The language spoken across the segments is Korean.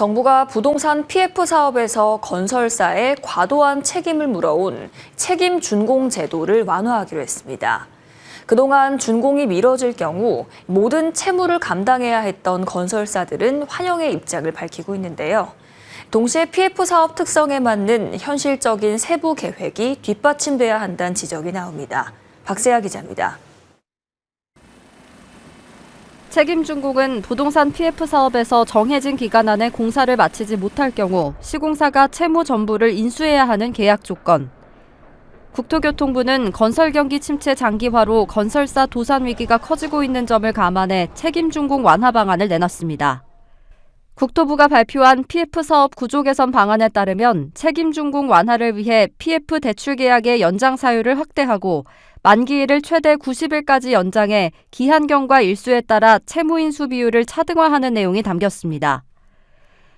정부가 부동산 PF 사업에서 건설사에 과도한 책임을 물어온 책임 준공 제도를 완화하기로 했습니다. 그동안 준공이 미뤄질 경우 모든 채무를 감당해야 했던 건설사들은 환영의 입장을 밝히고 있는데요. 동시에 PF 사업 특성에 맞는 현실적인 세부 계획이 뒷받침돼야 한다는 지적이 나옵니다. 박세아 기자입니다. 책임 준공은 부동산 PF 사업에서 정해진 기간 안에 공사를 마치지 못할 경우 시공사가 채무 전부를 인수해야 하는 계약 조건. 국토교통부는 건설 경기 침체 장기화로 건설사 도산 위기가 커지고 있는 점을 감안해 책임 준공 완화 방안을 내놨습니다. 국토부가 발표한 PF 사업 구조 개선 방안에 따르면 책임 준공 완화를 위해 PF 대출 계약의 연장 사유를 확대하고 만기일을 최대 90일까지 연장해 기한경과 일수에 따라 채무 인수 비율을 차등화하는 내용이 담겼습니다.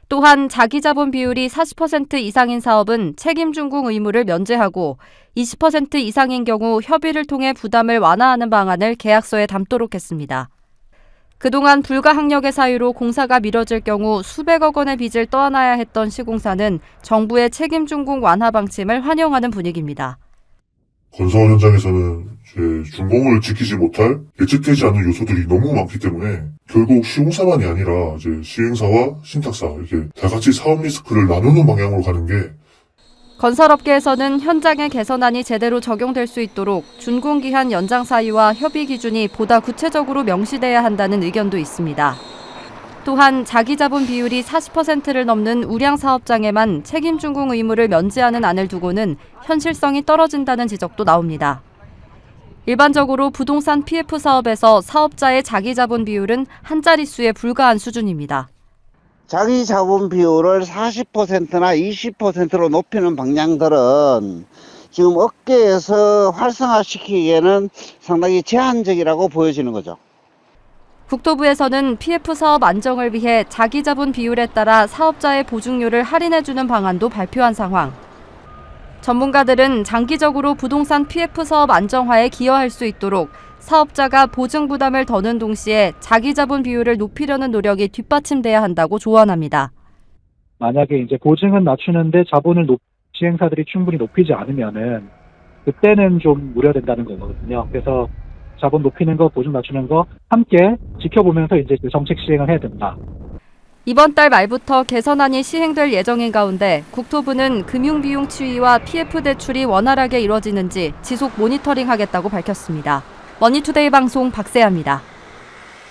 또한 자기자본 비율이 40% 이상인 사업은 책임 준공 의무를 면제하고 20% 이상인 경우 협의를 통해 부담을 완화하는 방안을 계약서에 담도록 했습니다. 그동안 불가항력의 사유로 공사가 미뤄질 경우 수백억 원의 빚을 떠안아야 했던 시공사는 정부의 책임 준공 완화 방침을 환영하는 분위기입니다. 건설 현장에서는 준공을 지키지 못할 예측되지 않는 요소들이 너무 많기 때문에 결국 시공사만이 아니라 시행사와 신탁사 이렇게 다 같이 사업 리스크를 나누는 방향으로 가는 게 건설업계에서는 현장의 개선안이 제대로 적용될 수 있도록 준공기한 연장 사유와 협의 기준이 보다 구체적으로 명시돼야 한다는 의견도 있습니다. 또한 자기자본 비율이 40%를 넘는 우량 사업장에만 책임 준공 의무를 면제하는 안을 두고는 현실성이 떨어진다는 지적도 나옵니다. 일반적으로 부동산 PF 사업에서 사업자의 자기자본 비율은 한 자릿수에 불과한 수준입니다. 자기 자본 비율을 40%나 20%로 높이는 방향들은 지금 업계에서 활성화시키기에는 상당히 제한적이라고 보여지는 거죠. 국토부에서는 PF 사업 안정을 위해 자기자본 비율에 따라 사업자의 보증료를 할인해주는 방안도 발표한 상황. 전문가들은 장기적으로 부동산 PF 사업 안정화에 기여할 수 있도록 사업자가 보증 부담을 더는 동시에 자기자본 비율을 높이려는 노력이 뒷받침돼야 한다고 조언합니다. 만약에 보증은 낮추는데 자본을 시행사들이 충분히 높이지 않으면은 그때는 좀 우려된다는 거거든요. 그래서 자본 높이는 거, 보증 낮추는 거 함께 지켜보면서 정책 시행을 해야 된다. 이번 달 말부터 개선안이 시행될 예정인 가운데 국토부는 금융비용 추이와 PF 대출이 원활하게 이뤄지는지 지속 모니터링하겠다고 밝혔습니다. 머니투데이 방송 박세아입니다.